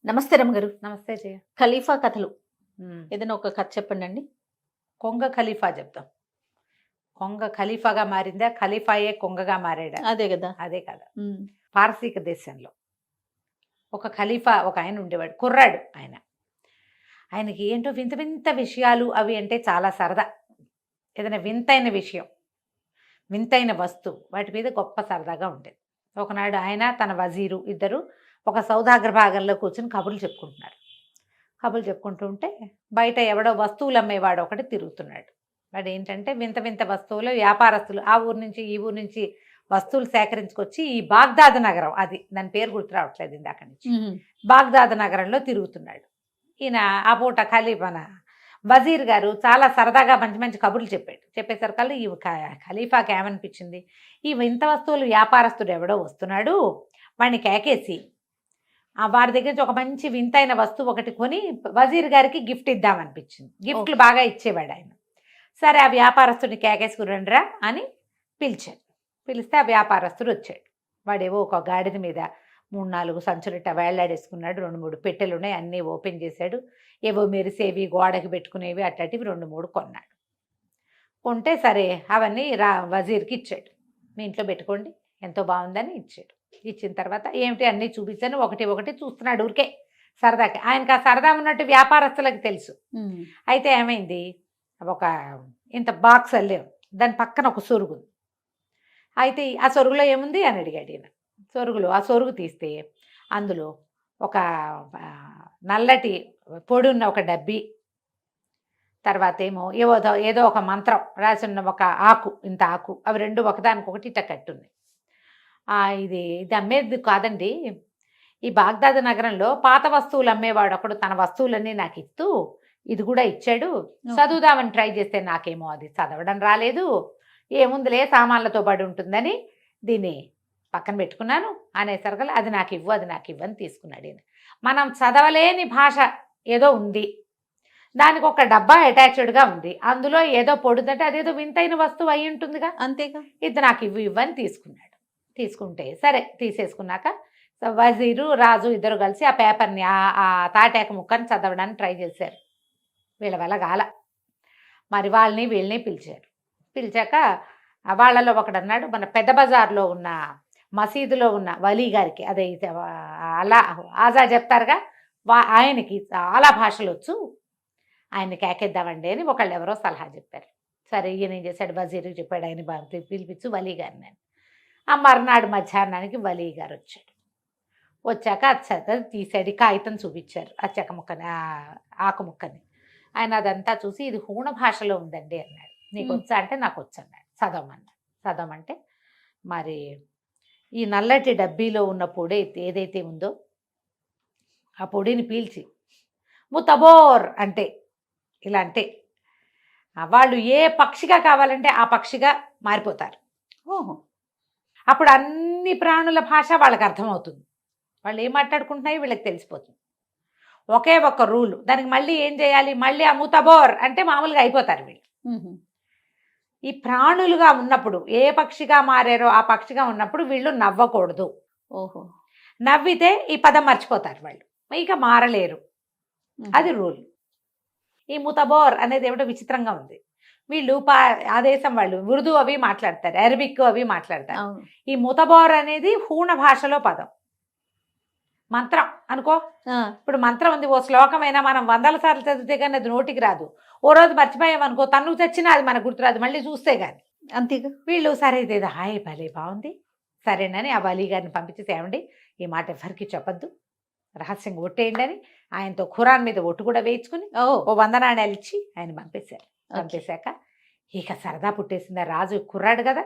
నమస్తే రమ్మగారు. నమస్తే జయ. ఖలీఫా కథలు హ్మ్. ఏదైనా ఒక కథ చెప్పండండి. కొంగ ఖలీఫా చెప్దాం. కొంగ ఖలీఫాగా మారిందా? ఖలీఫాయే కొంగగా మారాడా? అదే గదా! అదే కదా! హ్మ్. పారసీక దేశంలో ఒక ఖలీఫా ఒకాయన ఉండేవాడు. కుర్రాడు ఆయన. ఆయనకి ఏంటో వింత వింత విషయాలు అవి అంటే చాలా సరదా. ఏదైనా వింతైన విషయం, వింతైన వస్తువు వాటి మీద గొప్ప సరదాగా ఉండేది. ఒకనాడు ఆయన తన వజీరు ఇద్దరు ఒక సౌదాగ్ర భాగంలో కూర్చొని కబుర్లు చెప్పుకుంటున్నారు. కబుర్లు చెప్పుకుంటూ ఉంటే బయట ఎవడో వస్తువులు అమ్మేవాడు ఒకటి తిరుగుతున్నాడు. వాడు ఏంటంటే వింత వింత వస్తువులు వ్యాపారస్తులు ఆ ఊరు నుంచి ఈ ఊరు నుంచి వస్తువులు సేకరించుకొచ్చి ఈ బాగ్దాద్ నగరం, అది దాని పేరు గుర్తు రావట్లేదు ఇందాక నుంచి, హుహు. బాగ్దాద్ నగరంలో తిరుగుతున్నాడు. ఈయన ఆ పూట ఖలీఫాన వజీర్ గారు చాలా సరదాగా మంచి మంచి కబుర్లు చెప్పాడు. చెప్పేసరికల్లా ఈ ఖలీఫాకి ఏమనిపించింది, ఈ వింత వస్తువులు వ్యాపారస్తుడు ఎవడో వస్తున్నాడు, వాడిని కేకేసి వారి దగ్గర నుంచి ఒక మంచి వింతైన వస్తువు ఒకటి కొని వజీర్ గారికి గిఫ్ట్ ఇద్దామనిపించింది. గిఫ్ట్లు బాగా ఇచ్చేవాడు ఆయన. సరే ఆ వ్యాపారస్తుడిని కేకేసుకురండ్రా అని పిలిచాడు. పిలిస్తే ఆ వ్యాపారస్తుడు వచ్చాడు. వాడేవో ఒక గాడిద మీద 3-4 సంచులు ఇట్టా వేళ్లాడేసుకున్నాడు. 2-3 పెట్టెలు ఉన్నాయి, అన్నీ ఓపెన్ చేశాడు. ఏవో మెరిసేవి గోడకి పెట్టుకునేవి అట్టటివి 2-3 కొన్నాడు. కొంటే సరే అవన్నీ వజీర్కి ఇచ్చాడు. మీ ఇంట్లో పెట్టుకోండి, ఎంతో బాగుందని ఇచ్చాడు. ఇచ్చిన తర్వాత ఏమిటి అన్నీ చూపించాను, ఒకటి ఒకటి చూస్తున్నాడు ఊరికే సరదాకి. ఆయనకు ఆ సరదా ఉన్నట్టు వ్యాపారస్తులకు తెలుసు. హ్మ్. అయితే ఏమైంది, ఒక ఇంత బాక్స్ అల్లేవు, దాని పక్కన ఒక సొరుగు ఉంది. అయితే ఆ సొరుగులో ఏముంది అని అడిగాడు ఈయన. ఆ సొరుగు తీస్తే అందులో ఒక నల్లటి పొడి ఉన్న ఒక డబ్బి, తర్వాత ఏమో ఏదో ఒక మంత్రం రాసి ఉన్న ఒక ఆకు, ఇంత ఆకు, అవి రెండు ఒకదానికొకటి ఇట్ట కట్టున్నాయి. ఇది అమ్మేది కాదండి, ఈ బాగ్దాద్ నగరంలో పాత వస్తువులు అమ్మేవాడు ఒకడు తన వస్తువులన్నీ నాకు ఇస్తూ ఇది కూడా ఇచ్చాడు. చదువుదామని ట్రై చేస్తే నాకేమో అది చదవడం రాలేదు, ఏముందిలే సామాన్లతో పడి ఉంటుందని దీన్ని పక్కన పెట్టుకున్నాను అనేసరికల్లా అది నాకు ఇవ్వు అని తీసుకున్నాడు ఈయన. మనం చదవలేని భాష ఏదో ఉంది, దానికి ఒక డబ్బా అటాచ్డ్గా ఉంది, అందులో ఏదో పొడుదంటే అదేదో వింతైన వస్తువు అయి ఉంటుందిగా, అంతేగా. ఇది నాకు ఇవ్వు అని తీసుకున్నాడు. తీసుకుంటే సరే తీసేసుకున్నాక వజీరు రాజు ఇద్దరు కలిసి ఆ పేపర్ని ఆ తాటాక ముక్కని చదవడానికి ట్రై చేశారు. వీళ్ళ వల్ల గాల. మరి వీళ్ళని పిలిచారు. పిలిచాక వాళ్ళలో ఒకడన్నాడు, మన పెద్ద బజార్లో ఉన్న మసీదులో ఉన్న వలీ గారికి, అదే అలా ఆజా చెప్తారుగా, ఆయనకి చాలా భాషలు వచ్చు, ఆయన్ని కేకేద్దామండి అని ఒకళ్ళు ఎవరో సలహా చెప్పారు. సరే ఈయన ఏం చేశాడు, వజీరుకి చెప్పాడు, ఆయన పిలిపించు వలీ గారిని అని. ఆ మర్నాడు మధ్యాహ్నానికి వలీ గారు వచ్చాడు. వచ్చాక అది తీసాడు, కాగితం చూపించారు, ఆ చెక్క ముక్కని ఆకు ముక్కని. ఆయన అదంతా చూసి ఇది హూణ భాషలో ఉందండి అన్నాడు. నీకు వచ్చా అంటే నాకు వచ్చు అన్నాడు. చదవమంటే మరి ఈ నల్లటి డబ్బీలో ఉన్న పొడి ఏదైతే ఉందో ఆ పొడిని పీల్చి ముతబోర్ అంటే ఇలా అంటే వాళ్ళు ఏ పక్షిగా కావాలంటే ఆ పక్షిగా మారిపోతారు. ఓహో! అప్పుడు అన్ని ప్రాణుల భాష వాళ్ళకి అర్థమవుతుంది. వాళ్ళు ఏం మాట్లాడుకుంటున్నాయో వీళ్ళకి తెలిసిపోతుంది. ఒకే ఒక్క రూలు, దానికి మళ్ళీ ఏం చేయాలి, మళ్ళీ ఆ ముతబోర్ అంటే మామూలుగా అయిపోతారు వీళ్ళు. ఈ ప్రాణులుగా ఉన్నప్పుడు ఏ పక్షిగా మారారో ఆ పక్షిగా ఉన్నప్పుడు వీళ్ళు నవ్వకూడదు. ఓహో! నవ్వితే ఈ పదం మర్చిపోతారు వాళ్ళు, ఇక మారలేరు. అది రూల్. ఈ ముతబోర్ అనేది ఏమిటో విచిత్రంగా ఉంది. వీళ్ళు ఆ దేశం వాళ్ళు ఉర్దూ అవి మాట్లాడతారు, అరబిక్ అవి మాట్లాడతారు. ఈ ముతబోర్ అనేది హూణ భాషలో పదం. మంత్రం అనుకో, ఇప్పుడు మంత్రం ఉంది, ఓ శ్లోకమైనా మనం 100 సార్లు చదివితే కానీ అది నోటికి రాదు. ఓ రోజు మర్చిపోయామనుకో, తన్నుకు తెచ్చినా అది మనకు గుర్తురాదు, మళ్ళీ చూస్తే కానీ. అంతేగా. వీళ్ళు సరే ఇదేదో హాయ్ భలే బాగుంది సరేనని ఆ వలీ గారిని పంపించేసి, ఏమండి ఈ మాట ఎవరికి చెప్పద్దు, రహస్యంగా ఒట్టేయండి అని ఆయనతో ఖురాన్ మీద ఒట్టు కూడా వేయించుకుని ఓ 100 నాణ్యాలు ఇచ్చి ఆయన పంపేశారు. పంపేశాక ఇక సరదా పుట్టేసింది. రాజు కుర్రాడు కదా,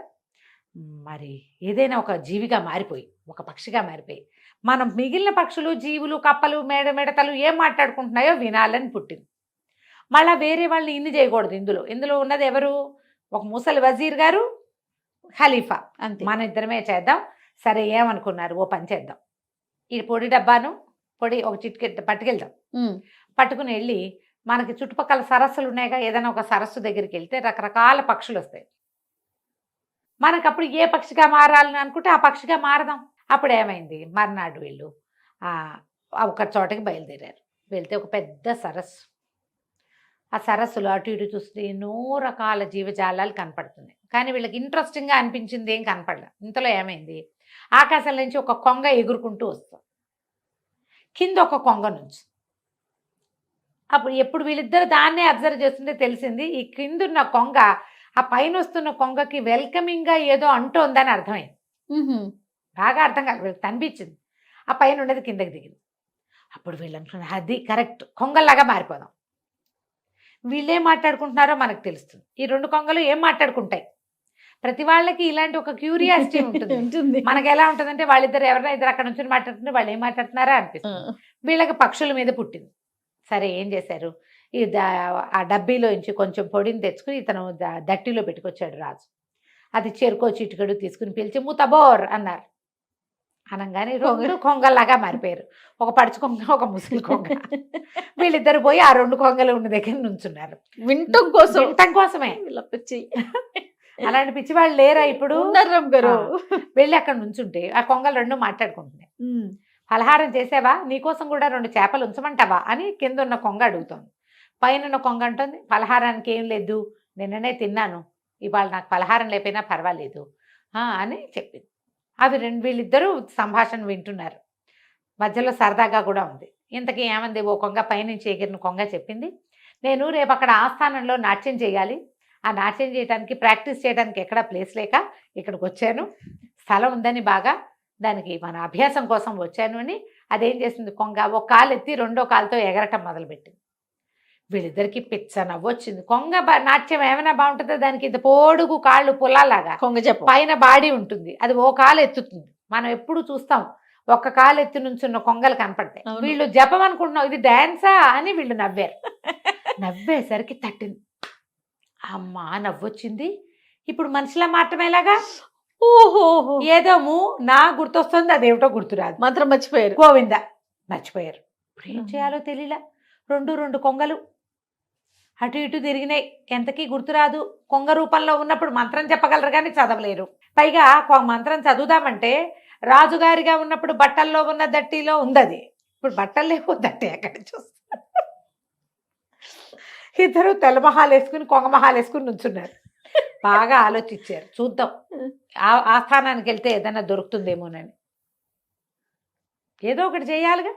మరి ఏదైనా ఒక జీవిగా మారిపోయి, ఒక పక్షిగా మారిపోయి మనం మిగిలిన పక్షులు జీవులు కప్పలు మిడతలు ఏం మాట్లాడుకుంటున్నాయో వినాలని పుట్టింది. మళ్ళీ వేరే వాళ్ళని ఇన్ని చేయకూడదు. ఇందులో ఉన్నది ఎవరు, ఒక ముసలి వజీర్ గారు, ఖలీఫా, అంతే. మన ఇద్దరమే చేద్దాం. సరే ఏమనుకున్నారు, ఓ పని చేద్దాం, ఈ పొడి డబ్బాను పొడి ఒక చిటికెట్ పట్టుకెళ్దాం. పట్టుకుని వెళ్ళి మనకి చుట్టుపక్కల సరస్సులు ఉన్నాయిగా, ఏదైనా ఒక సరస్సు దగ్గరికి వెళ్తే రకరకాల పక్షులు వస్తాయి. మనకు అప్పుడు ఏ పక్షిగా మారాలని అనుకుంటే ఆ పక్షిగా మారదాం. అప్పుడు ఏమైంది, మర్నాడు వీళ్ళు ఒక చోటకి బయలుదేరారు. వెళ్తే ఒక పెద్ద సరస్సు. ఆ సరస్సులో అటు ఇటు చూస్తే ఎన్నో రకాల జీవజాలాలు కనపడుతున్నాయి. కానీ వీళ్ళకి ఇంట్రెస్టింగ్గా అనిపించింది ఏం కనపడలే. ఇంతలో ఏమైంది, ఆకాశం నుంచి ఒక కొంగ ఎగురుకుంటూ వస్తుంది, కింద ఒక కొంగ నుంచి. అప్పుడు ఎప్పుడు వీళ్ళిద్దరు దాన్నే అబ్జర్వ్ చేస్తుంటే తెలిసింది, ఈ కిందున్న కొంగ ఆ పైన వస్తున్న కొంగకి వెల్కమింగ్గా ఏదో అంటోందని అర్థమైంది. బాగా అర్థం కాదు, వీళ్ళకి కనిపించింది. ఆ పైన ఉండేది కిందకి దిగింది. అప్పుడు వీళ్ళు అనుకున్నారు, అది కరెక్ట్, కొంగల్లాగా మారిపోదాం. వీళ్ళేం మాట్లాడుకుంటున్నారో మనకు తెలుస్తుంది. ఈ రెండు కొంగలు ఏం మాట్లాడుకుంటాయి. ప్రతి వాళ్ళకి ఇలాంటి ఒక క్యూరియాసిటీ ఉంటుంది. మనకి ఎలా ఉంటుందంటే వాళ్ళిద్దరు ఎవరైనా ఇద్దరు అక్కడ నుంచి మాట్లాడుతుంటే వాళ్ళు ఏం మాట్లాడుతున్నారా అనిపిస్తుంది. వీళ్ళకి పక్షుల మీద పుట్టింది. సరే ఏం చేశారు, ఈ ఆ డబ్బీలో నుంచి కొంచెం పొడిని తెచ్చుకుని ఇతను దట్టిలో పెట్టుకొచ్చాడు రాజు. అది చెరుకో చిటికడు తీసుకుని పిలిచి ముతబోర్ అన్నారు. అనగానే రెండు కొంగల్లాగా మారిపోయారు. ఒక పడుచు కొంగ, ఒక ముసలి కొంగ. వీళ్ళిద్దరు పోయి ఆ రెండు కొంగలు ఉన్న దగ్గర నుంచున్నారు. వింటం కోసమే. అలాంటి పిచ్చి వాళ్ళు లేరా ఇప్పుడు? వెళ్ళి అక్కడ నుంచుంటే ఆ కొంగలు రెండు మాట్లాడుకుంటున్నాయి. పలహారం చేసావా, నీకోసం కూడా 2 చేపలు ఉంచమంటావా అని కింద ఉన్న కొంగ అడుగుతోంది. పైన ఉన్న కొంగ అంటుంది, పలహారానికి ఏం లేదు, నిన్ననే తిన్నాను, ఇవాళ నాకు పలహారం లేకపోయినా పర్వాలేదు అని చెప్పింది. అవి వీళ్ళిద్దరూ సంభాషణ వింటున్నారు. మధ్యలో సరదాగా కూడా ఉంది. ఇంతకీ ఏమంది, ఓ కొంగ పైనుంచి ఎగిరిన కొంగ చెప్పింది, నేను రేపు అక్కడ ఆస్థానంలో నాట్యం చేయాలి, ఆ నాట్యం చేయడానికి ప్రాక్టీస్ చేయడానికి ఎక్కడా ప్లేస్ లేక ఇక్కడికి వచ్చాను, స్థలం ఉందని బాగా, దానికి మన అభ్యాసం కోసం వచ్చాను అని అదేం చేసింది, కొంగ ఒక కాలు ఎత్తి రెండో కాలుతో ఎగరటం మొదలుపెట్టింది. వీళ్ళిద్దరికి పిచ్చ నవ్వొచ్చింది. కొంగ నాట్యం ఏమైనా బాగుంటుందో, దానికి ఇంత పొడుగు కాళ్ళు పుల్లలాగా కొంగ పైన బాడీ ఉంటుంది, అది ఓ కాలు ఎత్తుతుంది. మనం ఎప్పుడు చూస్తాం ఒక్క కాలు ఎత్తి నుంచున్న కొంగలు కనపడతాయి. వీళ్ళు జపం అనుకుంటున్నాం, ఇది డాన్సా అని వీళ్ళు నవ్వారు. నవ్వేసరికి తట్టింది. అమ్మా నవ్వొచ్చింది. ఇప్పుడు మనిషిలా మాత్రమేలాగా, ఓహో ఏదో నా గుర్తొస్తుంది, అదేమిటో గుర్తురాదు. మంత్రం మర్చిపోయారు. గోవింద మర్చిపోయారు. ఇప్పుడు ఏం చేయాలో తెలియలా. రెండు కొంగలు అటు ఇటు తిరిగినాయి. ఎంతకీ గుర్తురాదు. కొంగ రూపంలో ఉన్నప్పుడు మంత్రం చెప్పగలరు కానీ చదవలేరు. పైగా మంత్రం చదువుదామంటే రాజుగారిగా ఉన్నప్పుడు బట్టల్లో ఉన్న దట్టిలో ఉంది, అది ఇప్పుడు బట్టలు లేవు, దట్టి ఎక్కడ చూస్తారు. ఇద్దరు తెల్ల మహాలు వేసుకుని కొంగ మహాలు వేసుకుని నుంచున్నారు. బాగా ఆలోచించారు, చూద్దాం ఆ స్థానానికి వెళ్తే ఏదైనా దొరుకుతుందేమోనని. ఏదో ఒకటి చేయాలిగా.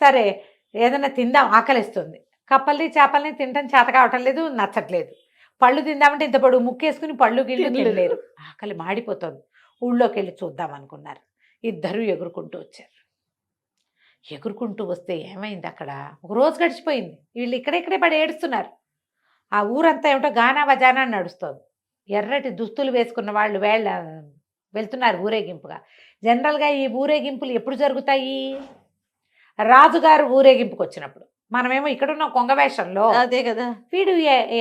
సరే ఏదైనా తిందాం, ఆకలిస్తుంది. కప్పల్ని చేపల్ని తినటం చేత కావటం లేదు, నచ్చట్లేదు. పళ్ళు తిందామంటే ఇంత పొడుగు ముక్కేసుకుని పళ్ళు గిళ్ళు తినలేరు, ఆకలి మాడిపోతుంది. ఊళ్ళోకి వెళ్ళి చూద్దాం అనుకున్నారు. ఇద్దరు ఎగురుకుంటూ వచ్చారు. ఎగురుకుంటూ వస్తే ఏమైంది, అక్కడ ఒక రోజు గడిచిపోయింది. వీళ్ళు ఇక్కడే పడి ఏడుస్తున్నారు. ఆ ఊరంతా ఏమిటో గానా వజానా నడుస్తుంది. ఎర్రటి దుస్తులు వేసుకున్న వాళ్ళు వెళ్తున్నారు ఊరేగింపుగా. జనరల్గా ఈ ఊరేగింపులు ఎప్పుడు జరుగుతాయి, రాజుగారు ఊరేగింపుకి వచ్చినప్పుడు. మనమేమో ఇక్కడున్న కొంగ వేషంలో. అదే కదా. వీడు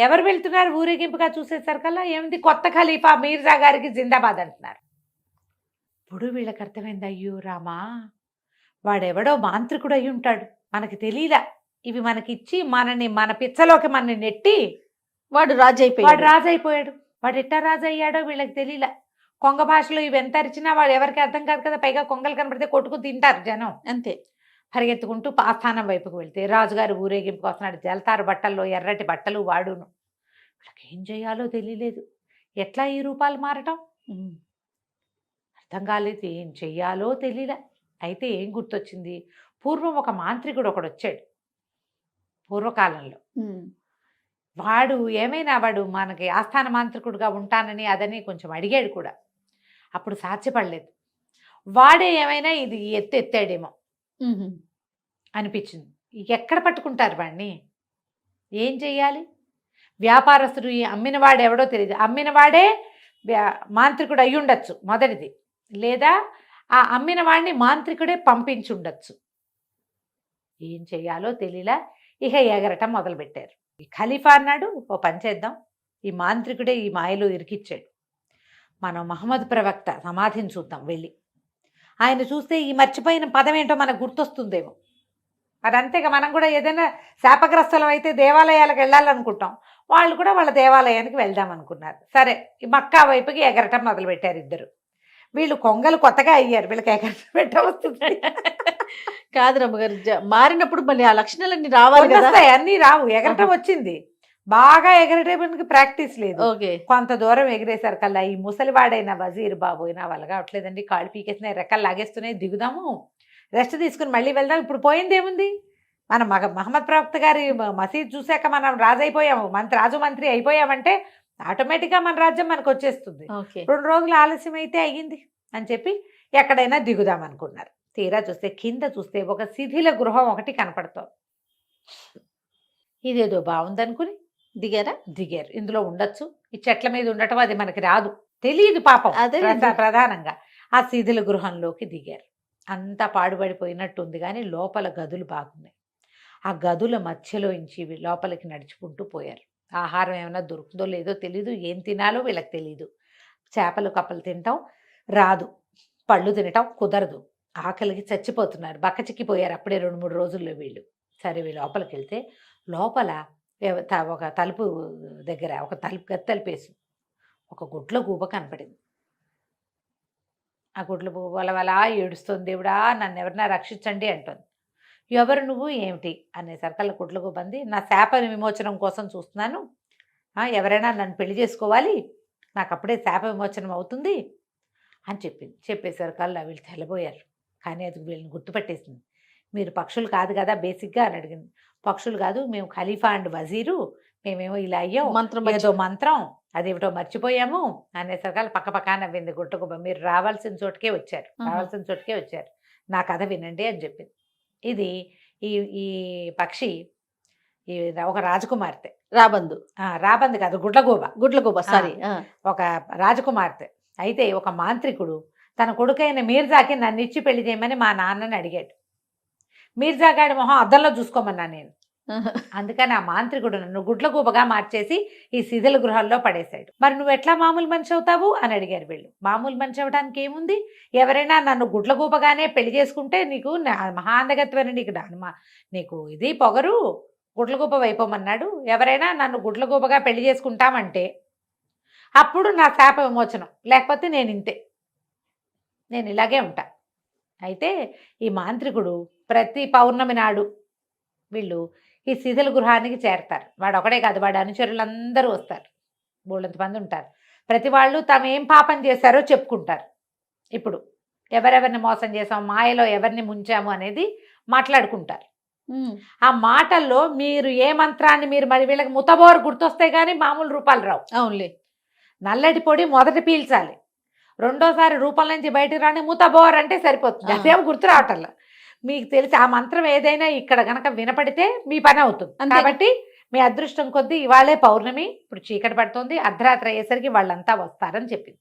ఎవరు వెళ్తున్నారు ఊరేగింపుగా చూసేసరికల్లా ఏమిటి, కొత్త ఖలీఫా మీర్జా గారికి జిందాబాద్ అంటున్నారు. ఇప్పుడు వీళ్ళకి అర్థమైంది, అయ్యో రామా, వాడెవడో మాంత్రికుడు అయి ఉంటాడు, మనకి తెలియలా. ఇవి మనకిచ్చి మన పిచ్చలోకి మనని నెట్టి వాడు రాజు అయిపోయాడు. వాడు ఎట్టా రాజు అయ్యాడో వీళ్ళకి తెలియలా. కొంగ భాషలో ఇవి ఎంత అరిచినా వాడు ఎవరికి అర్థం కాదు కదా. పైగా కొంగలు కనబడితే కొట్టుకుని తింటారు జనం. అంతే. పరిగెత్తుకుంటూ ఆస్థానం వైపుకు వెళ్తే రాజుగారు ఊరేగింపుకు వస్తున్నాడు. జలతారు బట్టల్లో ఎర్రటి బట్టలు వాడును. వీళ్ళకి ఏం చేయాలో తెలియలేదు. ఎట్లా ఈ రూపాలు మారటం అర్థం కాలేదు, ఏం చెయ్యాలో తెలియలే. అయితే ఏం గుర్తొచ్చింది, పూర్వం ఒక మాంత్రికుడు ఒకడు వచ్చాడు పూర్వకాలంలో. వాడు మనకి ఆస్థాన మాంత్రికుడుగా ఉంటానని అదని కొంచెం అడిగాడు కూడా. అప్పుడు సాధ్యపడలేదు. వాడే ఏమైనా ఇది ఎత్తాడేమో అనిపించింది. ఎక్కడ పట్టుకుంటారు వాడిని, ఏం చెయ్యాలి? వ్యాపారస్తుడు అమ్మినవాడు ఎవడో తెలియదు, అమ్మినవాడే మాంత్రికుడు అయి ఉండొచ్చు మొదటిది, లేదా ఆ అమ్మిన వాడిని మాంత్రికుడే పంపించుండొచ్చు. ఏం చెయ్యాలో తెలియలా. ఇక ఎగరటం మొదలుపెట్టారు. ఈ ఖలీఫా అన్నాడు, ఓ పని చేద్దాం, ఈ మాంత్రికుడే ఈ మాయలో ఇరికిచ్చాడు, మనం మహమ్మద్ ప్రవక్త సమాధిని చూద్దాం వెళ్ళి. ఆయన చూస్తే ఈ మర్చిపోయిన పదం ఏంటో మనకు గుర్తొస్తుందేమో. అది అంతేగా, మనం కూడా ఏదైనా శాపగ్రస్తులం అయితే దేవాలయాలకు వెళ్ళాలనుకుంటాం, వాళ్ళు కూడా వాళ్ళ దేవాలయానికి వెళ్దాం అనుకున్నారు. సరే ఈ మక్కా వైపుకి ఎగరటం మొదలుపెట్టారు ఇద్దరు. వీళ్ళు కొంగలు కొత్తగా అయ్యారు, వీళ్ళకి ఎక్కడ పెట్ట వస్తుంది. కాదు రమ్మగారు, మారినప్పుడు మళ్ళీ ఆ లక్షణాలన్నీ రావాలి కదా. వస్తాయి, అన్నీ రావు, ఎగరటం వచ్చింది, బాగా ఎగరటానికి ప్రాక్టీస్ లేదు. ఓకే. కొంత దూరం ఎగిరేసారు కల్లా ఈ ముసలివాడైన వజీర్ బాబు నా వల్ల కావట్లేదండి, కాళ్ళు పీకేస్తున్నాయి, రెక్కలు లాగేస్తున్నాయి, దిగుదాము, రెస్ట్ తీసుకుని మళ్ళీ వెళ్దాం, ఇప్పుడు పోయింది ఏముంది, మన మహమ్మద్ ప్రవక్త గారి మసీద్ చూశాక మనం రాజు అయిపోయాము, రాజు మంత్రి అయిపోయామంటే ఆటోమేటిక్గా మన రాజ్యం మనకు వచ్చేస్తుంది. ఓకే. 2 రోజులు ఆలస్యం అయితే అయ్యింది అని చెప్పి ఎక్కడైనా దిగుదాం అనుకున్నారు. తీరా చూస్తే కింద చూస్తే ఒక శిథిల గృహం ఒకటి కనపడుతోంది. ఇదేదో బాగుందనుకుని దిగారు. ఇందులో ఉండొచ్చు, ఈ చెట్ల మీద ఉండటం అది మనకి రాదు, తెలియదు పాపం. అదే ప్రధానంగా ఆ శిథిల గృహంలోకి దిగారు. అంతా పాడుపడిపోయినట్టుంది కానీ లోపల గదులు బాగున్నాయి. ఆ గదుల మధ్యలో నుంచి లోపలికి నడుచుకుంటూ పోయారు. ఆహారం ఏమైనా దొరుకుతుందో లేదో తెలీదు, ఏం తినాలో వీళ్ళకి తెలీదు. చేపలు కప్పలు తినటం రాదు, పళ్ళు తినటం కుదరదు, ఆకలికి చచ్చిపోతున్నారు, బక్కచిక్కిపోయారు అప్పుడే 2-3 రోజుల్లో వీళ్ళు. సరే వీళ్ళు లోపలికి వెళ్తే లోపల ఒక తలుపు దగ్గర ఒక గది తలుపేసి ఒక గుడ్ల గూబ కనపడింది. ఆ గుడ్ల గూబ వలవలా ఏడుస్తుంది, దేవుడా నన్ను ఎవరన్నా రక్షించండి అంటుంది. ఎవరు నువ్వు ఏమిటి అనేసరికల్లా గుడ్ల గూబ అంది, నా శాప విమోచనం కోసం చూస్తున్నాను, ఎవరైనా నన్ను పెళ్లి చేసుకోవాలి, నాకు అప్పుడే శాప విమోచనం అవుతుంది అని చెప్పింది. చెప్పేసరికల్లా వీళ్ళు తెల్లబోయారు. కానీ అది వీళ్ళని గుర్తుపట్టేసింది. మీరు పక్షులు కాదు కదా బేసిక్గా అని అడిగింది. పక్షులు కాదు, మేము ఖలీఫా అండ్ వజీరు, మేమేమో ఇలా అయ్యాం, ఏదో మంత్రం అదేమిటో మర్చిపోయాము అనేసరికల్లా పక్కపక్క నవ్వింది గుట్టగుబ్బ. మీరు రావాల్సిన చోటుకే వచ్చారు, నా కథ వినండి అని చెప్పింది. ఇది ఈ పక్షి ఒక రాజకుమార్తె, రాబందు కాదు గుడ్లగూబ సారీ, ఒక రాజకుమార్తె. అయితే ఒక మాంత్రికుడు తన కొడుకైన మీర్జాకి నన్ను ఇచ్చి పెళ్లి చేయమని మా నాన్నని అడిగాడు. మీర్జా గాడి మొహం అద్దంలో చూసుకోమన్నా నేను. అందుకని ఆ మాంత్రికుడు నన్ను గుడ్లగూబగా మార్చేసి ఈ శిథిల గృహాల్లో పడేశాడు. మరి నువ్వు ఎట్లా మామూలు మనిషి అవుతావు అని అడిగారు వీళ్ళు. మామూలు మనిషి అవ్వడానికి ఏముంది, ఎవరైనా నన్ను గుడ్లగూబగానే పెళ్లి చేసుకుంటే నీకు మహాందగత్వని, నీకు ఇది పొగరు, గుడ్లగూబ వైపోమన్నాడు. ఎవరైనా నన్ను గుడ్లగూబగా పెళ్లి చేసుకుంటామంటే అప్పుడు నా శాప విమోచనం, లేకపోతే నేను ఇలాగే ఉంటా. అయితే ఈ మాంత్రికుడు ప్రతి పౌర్ణమి నాడు వీళ్ళు ఈ శిథిల గృహానికి చేరతారు. వాడు ఒకడే కాదు, వాడి అనుచరులందరూ వస్తారు, బోళ్ళంత మంది ఉంటారు. ప్రతి వాళ్ళు తాము ఏం పాపం చేశారో చెప్పుకుంటారు. ఇప్పుడు ఎవరెవరిని మోసం చేసాము, మాయలో ఎవరిని ముంచాము అనేది మాట్లాడుకుంటారు. ఆ మాటల్లో మీరు ఏ మంత్రాన్ని మీరు మరి వీళ్ళకి ముతబోరు గుర్తొస్తే కానీ మామూలు రూపాలు రావు. అవునులే. నల్లటి పొడి మొదట పీల్చాలి, రెండోసారి రూపాల నుంచి బయటకు రాని ముతబోర్ అంటే సరిపోతుంది. అదేమో గుర్తు రావటంలా. మీకు తెలిసి ఆ మంత్రం ఏదైనా ఇక్కడ గనక వినపడితే మీ పని అవుతుంది. కాబట్టి మీ అదృష్టం కొద్దీ ఇవాళే పౌర్ణమి, ఇప్పుడు చీకటి పడుతుంది, అర్ధరాత్రి అయ్యేసరికి వాళ్ళంతా వస్తారని చెప్పింది.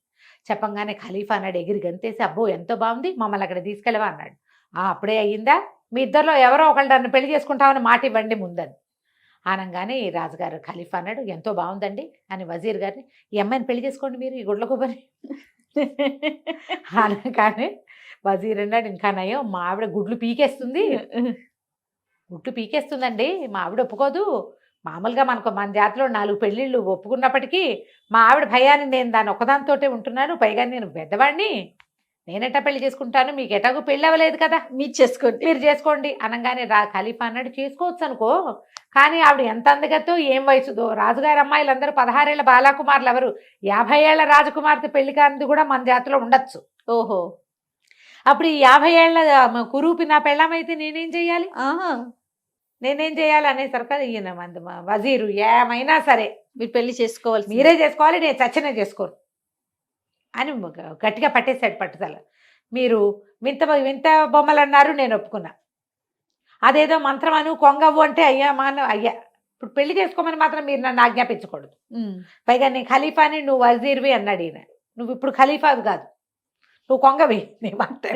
చెప్పంగానే ఖలీఫా అన్నాడు ఎగిరి గంతేసి, అబ్బో ఎంతో బాగుంది, మమ్మల్ని అక్కడ తీసుకెళ్ళవా అన్నాడు. అప్పుడే అయ్యిందా, మీ ఇద్దరిలో ఎవరో ఒకళ్ళు నన్ను పెళ్లి చేసుకుంటామని మాట ఇవ్వండి ముందని అనగానే ఈ రాజుగారు ఖలీఫా అన్నాడు, ఎంతో బాగుందండి అని వజీర్ గారిని, ఈ అమ్మాయిని పెళ్లి చేసుకోండి మీరు ఈ గుడ్లగూబని అనగానే వజీర్ అన్నాడు, ఇంకా నయం, మా ఆవిడ గుడ్లు పీకేస్తుందండి, మా ఆవిడ ఒప్పుకోదు. మామూలుగా మన జాతిలో 4 పెళ్ళిళ్ళు ఒప్పుకున్నప్పటికీ మా ఆవిడ భయాన్ని నేను దాని ఒక్కదానితోటే ఉంటున్నాను, పైగా నేను పెద్దవాడిని, నేనెట్టా పెళ్లి చేసుకుంటాను, మీకు ఎటాగో పెళ్ళి అవ్వలేదు కదా, మీరు చేసుకోండి అనగానే ఖలీఫా అన్నాడు, చేసుకోవచ్చు అనుకో, కానీ ఆవిడ ఎంత అందగతో ఏం వయసుదో, రాజుగారి అమ్మాయిలందరూ 16 ఏళ్ల బాలాకుమారులు ఎవరు, 50 ఏళ్ల రాజకుమార్తె పెళ్లి కానిది కూడా మన జాతిలో ఉండొచ్చు. ఓహో, అప్పుడు ఈ 50 ఏళ్ల కురూపి నా పెళ్ళమైతే నేనేం చెయ్యాలి అనేసరికి ఈయన వజీరు, ఏమైనా సరే మీరు పెళ్లి చేసుకోవాలి, మీరే చేసుకోవాలి, నేను చచ్చినా చేసుకోను అని గట్టిగా పట్టేశాడు పట్టుదల. మీరు వింత వింత బొమ్మలు అన్నారు, నేను ఒప్పుకున్నా, అదేదో మంత్రం అను కొంగవ్వు అంటే అయ్యా ఇప్పుడు పెళ్లి చేసుకోమని మాత్రం మీరు నన్ను ఆజ్ఞాపించకూడదు, పైగా నేను ఖలీఫాని, నువ్వు వజీర్వి అన్నాడు ఈయన. నువ్వు ఇప్పుడు ఖలీఫావి కాదు, నువ్వు కొంగవి, నీ మాట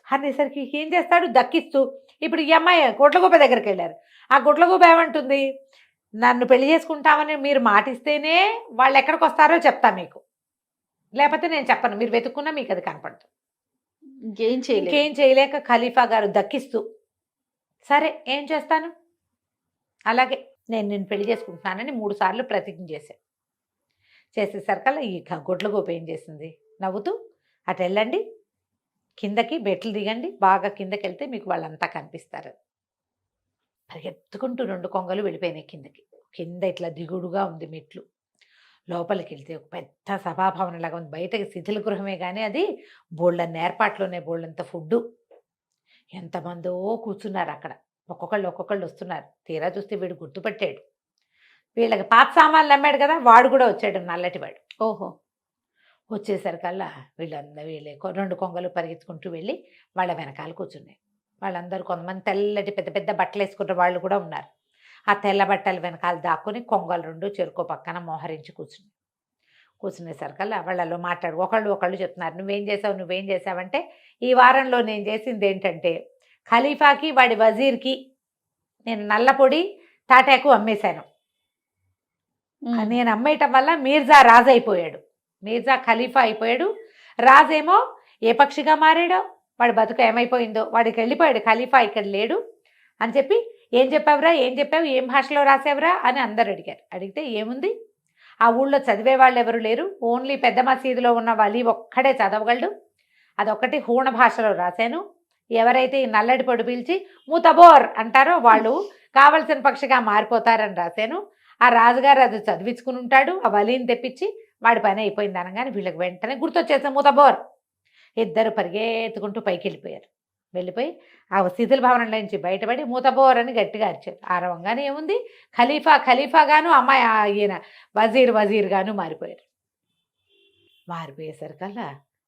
అనేసరికి ఏం చేస్తాడు, దక్కిస్తూ ఇప్పుడు ఈ అమ్మాయి గుడ్లగూబ దగ్గరికి వెళ్ళారు. ఆ గుడ్లగూబ ఏమంటుంది, నన్ను పెళ్లి చేసుకుంటామని మీరు మాటిస్తేనే వాళ్ళు ఎక్కడికి వస్తారో చెప్తా మీకు, లేకపోతే నేను చెప్పను, మీరు వెతుక్కున్నా మీకు అది కనపడదు. ఇంకేం చేయలేక ఖలీఫా గారు దక్కిస్తూ, సరే ఏం చేస్తాను, అలాగే నేను పెళ్లి చేసుకుంటున్నానని 3 సార్లు ప్రతిజ్ఞ చేసేసరికల్లా ఈ గుడ్లగూబ ఏం చేసింది, నవ్వుతూ అటు వెళ్ళండి, కిందకి మెట్లు దిగండి, బాగా కిందకి వెళ్తే మీకు వాళ్ళంతా కనిపిస్తారు. పరిగెత్తుకుంటూ 2 కొంగలు వెళ్ళిపోయినాయి కిందకి. కింద ఇట్లా దిగుడుగా ఉంది మెట్లు. లోపలికి వెళ్తే ఒక పెద్ద సభాభవనం లాగా ఉంది. బయటకి శిథిల గృహమే కానీ అది బోళ్ళన్ని ఏర్పాట్లోనే బోళ్ళంత ఫుడ్డు. ఎంతమందో కూర్చున్నారు అక్కడ. ఒక్కొక్కళ్ళు వస్తున్నారు. తీరా చూస్తే వీడు గుర్తుపట్టాడు. వీళ్ళకి పాత సామాన్లు అమ్మాడు కదా, వాడు కూడా వచ్చాడు, నల్లటివాడు. ఓహో. వచ్చేసరికల్లా వీళ్ళే 2 కొంగలు పరిగెత్తుకుంటూ వెళ్ళి వాళ్ళ వెనకాల కూర్చున్నాయి. వాళ్ళందరూ కొంతమంది తెల్లటి పెద్ద పెద్ద బట్టలు వేసుకున్న వాళ్ళు కూడా ఉన్నారు. ఆ తెల్ల బట్టల వెనకాల దాక్కుని కొంగలు 2 చెరుకో పక్కన మోహరించి కూర్చునేసరికల్లా వాళ్ళలో మాట్లాడు ఒకళ్ళు చెప్తున్నారు, నువ్వేం చేసావంటే, ఈ వారంలో నేను చేసింది ఏంటంటే ఖలీఫాకి వాడి వజీర్కి నేను నల్లపొడి తాటాకు అమ్మేశాను. నేను అమ్మేయటం వల్ల మీర్జా రాజు అయిపోయాడు, మీర్జా ఖలీఫా అయిపోయాడు. రాజేమో ఏ పక్షిగా మారాడో, వాడి బతుకు ఏమైపోయిందో, వాడికి వెళ్ళిపోయాడు, ఖలీఫా ఇక్కడ లేడు అని చెప్పి, ఏం చెప్పావురా, ఏం భాషలో రాసావురా అని అందరు అడిగారు. అడిగితే ఏముంది, ఆ ఊళ్ళో చదివే వాళ్ళు ఎవరు లేరు, ఓన్లీ పెద్ద మసీదులో ఉన్న వలి ఒక్కడే చదవగలడు, అదొక్కటి హూణ భాషలో రాశాను. ఎవరైతే ఈ నల్లటి పొడి పీల్చి మూతబోర్ అంటారో వాళ్ళు కావలసిన పక్షిగా మారిపోతారని రాశాను. ఆ రాజుగారు అది చదివించుకుని ఉంటాడు, ఆ వలీని తెప్పించి వాడి పని అయిపోయింది అనగానే వీళ్ళకి వెంటనే గుర్తొచ్చేసిన మూతబోర్. ఇద్దరు పరిగెత్తుకుంటూ పైకి వెళ్ళిపోయి ఆ శిథిల భవనంలో నుంచి బయటపడి మూతబోర్ అని గట్టిగా అరిచారు. ఆరవంగానే ఏముంది, ఖలీఫాగాను అమ్మాయి ఈయన వజీర్ గాను మారిపోయారు. మారిపోయేసరికల్లా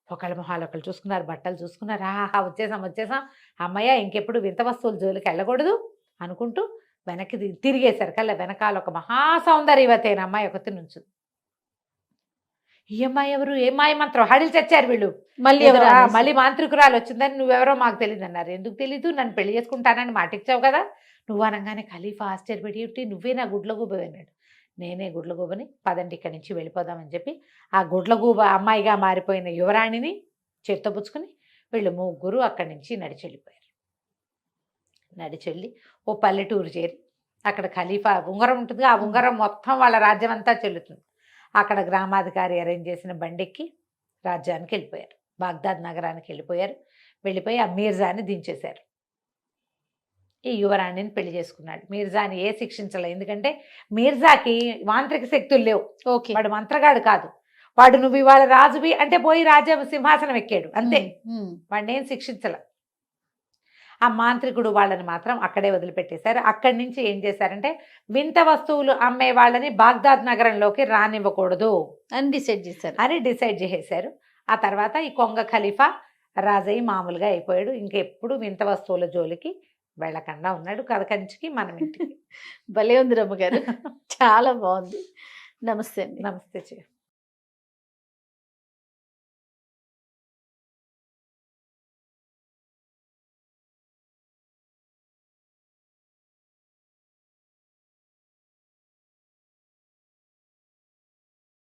ఒకళ్ళ మొహాలు ఒకళ్ళు చూసుకున్నారు, బట్టలు చూసుకున్నారు. ఆహా వచ్చేసాం, అమ్మయ్య ఇంకెప్పుడు వింత వస్తువుల జోలికి వెళ్ళకూడదు అనుకుంటూ వెనక్కి తిరిగేసరికల్లా వెనకాల ఒక మహాసౌందర్యవతైన అమ్మాయి ఒకటి నుంచుంది. ఈ అమ్మాయి ఎవరు, ఏ మాయ మంత్రం హడిలు చచ్చారు వీళ్ళు. మళ్ళీ మాంత్రికురాలు వచ్చిందని, నువ్వెవరో మాకు తెలియదు అన్నారు. ఎందుకు తెలీదు, నన్ను పెళ్లి చేసుకుంటానని మాటిచ్చావు కదా. నువ్వు అనగానే ఖలీఫా ఆశ్చర్యపడి, నువ్వే నా గుడ్లగూబ అన్నాడు. నేనే గుడ్లగూబని, పదండి ఇక్కడి నుంచి వెళ్ళిపోదామని చెప్పి ఆ గుడ్లగూబ అమ్మాయిగా మారిపోయిన యువరాణిని చేత్తో పుచ్చుకొని వీళ్ళు ముగ్గురు అక్కడి నుంచి నడిచెళ్ళి ఓ పల్లెటూరు చేరి, అక్కడ ఖలీఫా ఉంగరం ఉంటుంది, ఆ ఉంగరం మొత్తం వాళ్ళ రాజ్యం అంతా చెల్లుతుంది. అక్కడ గ్రామాధికారి అరేంజ్ చేసిన బండెక్కి రాజ్యానికి వెళ్ళిపోయారు, బాగ్దాద్ నగరానికి వెళ్ళిపోయి ఆ మీర్జాని దించేశారు. ఈ యువరాణిని పెళ్లి చేసుకున్నాడు. మీర్జాని శిక్షించలేదు, ఎందుకంటే మీర్జాకి మాంత్రిక శక్తులు లేవు. ఓకే, వాడు మంత్రగాడు కాదు. వాడు నువ్వు ఇవాళ రాజువి అంటే పోయి రాజ్య సింహాసనం ఎక్కాడు అంతే, వాడిని ఏం శిక్షించల. ఆ మాంత్రికుడు వాళ్ళని మాత్రం అక్కడే వదిలిపెట్టేశారు. అక్కడి నుంచి ఏం చేశారంటే, వింత వస్తువులు అమ్మే వాళ్ళని బాగ్దాద్ నగరంలోకి రానివ్వకూడదు అని డిసైడ్ చేసేశారు. ఆ తర్వాత ఈ కొంగ ఖలీఫా రాజయ్య మామూలుగా అయిపోయాడు. ఇంకెప్పుడు వింత వస్తువుల జోలికి వెళ్ళకుండా ఉన్నాడు. కథ కంచికి మనం ఇంటికి. భలే ఉంది రమ్మగారు, చాలా బాగుంది. నమస్తే. నమస్తే.